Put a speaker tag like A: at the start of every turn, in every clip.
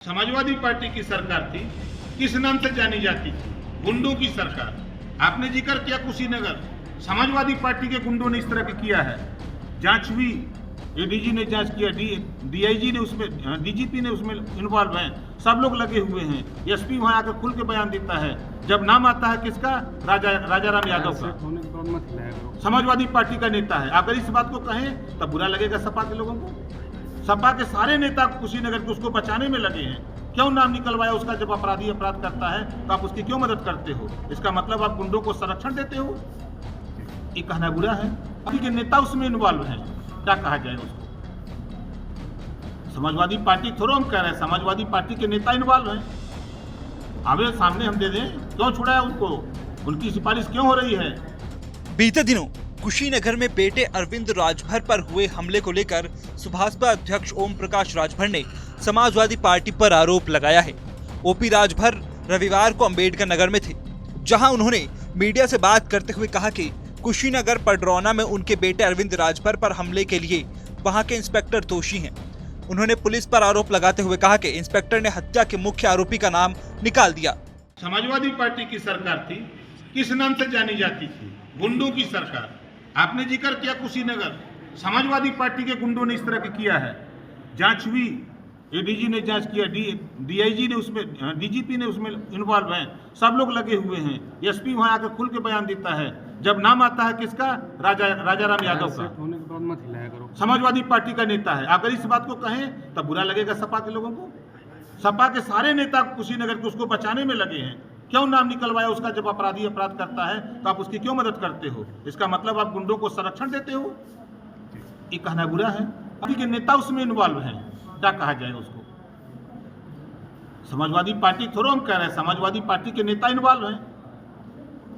A: Samajwadi party की सरकार थी, किस नाम से जानी जाती थी? गुंडों की सरकार। आपने जिक्र किया कुशीनगर, समाजवादी पार्टी के गुंडों ने इस तरह के किया है। जांच हुई, एडीजी ने जांच किया, डीआईजी ने उसमें, डीजीपी ने उसमें इन्वॉल्व हैं, सब लोग लगे हुए हैं। एसपी वहां आकर खुल के बयान देता है। जब नाम आता है किसका, राजाराम यादव का, समाजवादी पार्टी का नेता है। अगर इस बात को कहें तब बुरा लगेगा सपा के लोगों को। सपा के सारे नेता कुशीनगर के उसको बचाने में लगे हैं। क्यों नाम निकलवाया उसका? जब अपराधी अपराध करता है तो आप उसकी क्यों मदद करते हो? इसका मतलब आप गुंडों को संरक्षण देते हो। ये कहना बुरा है। अभी के नेता उसमें इन्वॉल्व हैं, क्या कहा जाए उसको? समाजवादी पार्टी थोड़ा हम कह रहे हैं, समाजवादी पार्टी के नेता इन्वॉल्व हैं। आगे सामने हम दे दें, क्यों छुड़ाया उनको? उनकी सिफारिश क्यों हो रही है?
B: बीते दिनों कुशीनगर में बेटे अरविंद राजभर पर हुए हमले को लेकर सुभाषपा अध्यक्ष ओम प्रकाश राजभर ने समाजवादी पार्टी पर आरोप लगाया है। ओपी राजभर रविवार को अंबेडकर नगर में थे, जहां उन्होंने मीडिया से बात करते हुए कहा कि कुशीनगर पडरौना में उनके बेटे अरविंद राजभर पर हमले के लिए वहां के इंस्पेक्टर दोषी हैं। उन्होंने पुलिस पर आरोप लगाते हुए कहा कि इंस्पेक्टर ने हत्या के मुख्य आरोपी का नाम निकाल दिया।
A: समाजवादी पार्टी की सरकार थी, किस नाम से जानी जाती थी? गुंडों की सरकार। आपने जिक्र किया कुशीनगर, समाजवादी पार्टी के गुंडों ने इस तरह के किया है। जांच हुई, एडीजी ने जांच किया, डीआईजी ने उसमें, डीजीपी ने उसमें इन्वॉल्व हैं, सब लोग लगे हुए हैं। एसपी वहां आकर खुल के बयान देता है। जब नाम आता है किसका, राजाराम यादव का, समाजवादी पार्टी का नेता है। अगर इस बात को कहें तब बुरा लगेगा सपा के लोगों को। सपा के सारे नेता कुशीनगर के उसको बचाने में लगे हैं। क्यों नाम निकलवाया उसका? जब अपराधी अपराध करता है तो आप उसकी क्यों मदद करते हो? इसका मतलब आप गुंडों को संरक्षण देते हो। ये कहना बुरा है। अभी के नेता उसमें इन्वॉल्व हैं, क्या कहा जाए उसको? समाजवादी पार्टी थोड़ा हम कह रहे हैं, समाजवादी पार्टी के नेता इन्वॉल्व हैं।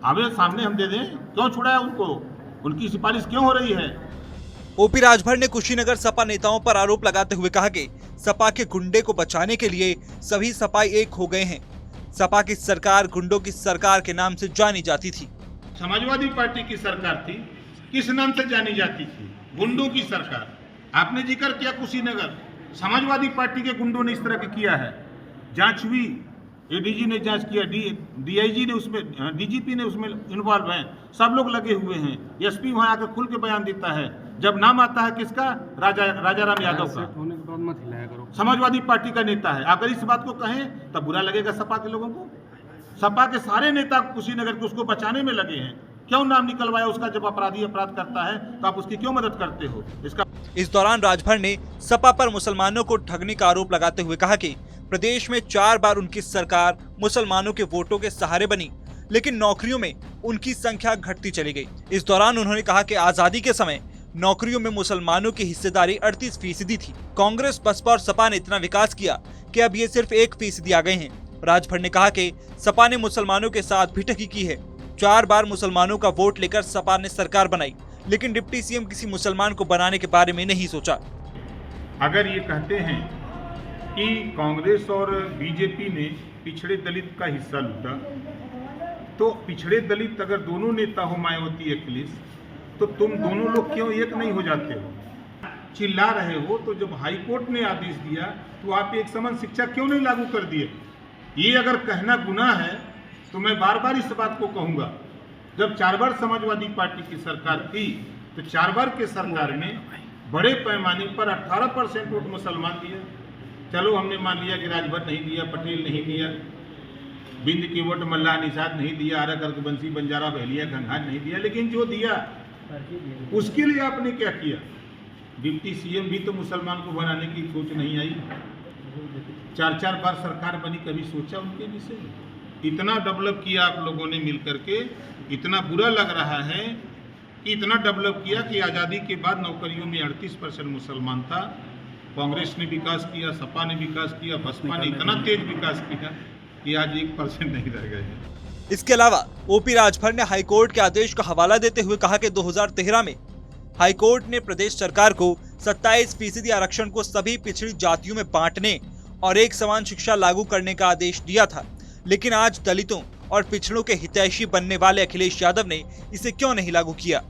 A: आगे सामने हम दे दें, क्यों छुड़ाया उनको? उनकी सिफारिश क्यों हो रही है?
B: ओपी राजभर ने कुशीनगर सपा नेताओं पर आरोप लगाते हुए कहा कि सपा के गुंडे को बचाने के लिए सभी सपाई एक हो गए हैं। सपा की सरकार गुंडों की सरकार के नाम से जानी जाती थी।
A: समाजवादी पार्टी की सरकार थी, किस नाम से जानी जाती थी? गुंडों की सरकार। आपने जिक्र किया कुशीनगर, समाजवादी पार्टी के गुंडों ने इस तरह के किया है। जांच हुई, एडीजी ने जांच किया, डीआईजी ने उसमें, डीजीपी ने उसमें इन्वॉल्व हैं, सब लोग लगे हुए हैं। एसपी वहां आकर खुल के बयान देता है। जब नाम आता है किसका, राजाराम यादव का, समाजवादी पार्टी का नेता है। अगर इस बात को कहें तब बुरा लगेगा सपा के लोगों को। सपा के सारे नेता कुशीनगर के उसको बचाने में लगे हैं। क्यों नाम निकलवाया उसका? जब अपराधी अपराध करता है तो आप उसकी क्यों मदद करते हो?
B: इस दौरान राजभर ने सपा पर मुसलमानों को ठगने का आरोप लगाते हुए कहा कि प्रदेश में 4 बार उनकी सरकार मुसलमानों के वोटों के सहारे बनी, लेकिन नौकरियों में उनकी संख्या घटती चली गई। इस दौरान उन्होंने कहा कि आजादी के समय नौकरियों में मुसलमानों की हिस्सेदारी 38% थी। कांग्रेस, बसपा और सपा ने इतना विकास किया कि अब ये सिर्फ 1% आ गए हैं। राजभर ने कहा कि सपा ने मुसलमानों के साथ भी ठगी की है। 4 बार मुसलमानों का वोट लेकर सपा ने सरकार बनाई, लेकिन डिप्टी सीएम किसी मुसलमान को बनाने के बारे में नहीं सोचा।
A: अगर ये कहते हैं कि कांग्रेस और बीजेपी ने पिछड़े दलित का हिस्सा लूटा, तो पिछड़े दलित अगर दोनों नेता हो, मायावती अखिलेश, तो तुम दोनों लोग क्यों एक नहीं हो जाते हो? चिल्ला रहे हो तो जब हाईकोर्ट ने आदेश दिया तो आप एक समान शिक्षा क्यों नहीं लागू कर दिए? ये अगर कहना गुनाह है तो मैं बार बार इस बात को कहूंगा। जब 4 बार समाजवादी पार्टी की सरकार थी तो 4 बार के सरकार ने बड़े पैमाने पर 18% वोट मुसलमान दिया। चलो हमने मान लिया कि राजभर नहीं दिया, पटेल नहीं दिया, बिंद की वोट मल्लाह निषाद नहीं दिया, आरा कर्कबंसी बंजारा बहलिया घंघाट नहीं दिया, लेकिन जो दिया उसके लिए आपने क्या किया? डिप्टी सीएम भी तो मुसलमान को बनाने की सोच नहीं आई। 4 बार सरकार बनी, कभी सोचा उनके विषय में? इतना डेवलप किया आप लोगों ने मिलकर के। इतना बुरा लग रहा है कि इतना डेवलप किया कि आज़ादी के बाद नौकरियों में 38% मुसलमान था। कांग्रेस ने विकास किया, सपा ने विकास किया, बसपा ने इतना तेज विकास किया कि आज 1% नहीं रह गए हैं।
B: इसके अलावा ओपी राजभर ने हाईकोर्ट के आदेश का हवाला देते हुए कहा कि 2013 में हाईकोर्ट ने प्रदेश सरकार को 27% आरक्षण को सभी पिछड़ी जातियों में बांटने और एक समान शिक्षा लागू करने का आदेश दिया था, लेकिन आज दलितों और पिछड़ों के हितैषी बनने वाले अखिलेश यादव ने इसे क्यों नहीं लागू किया?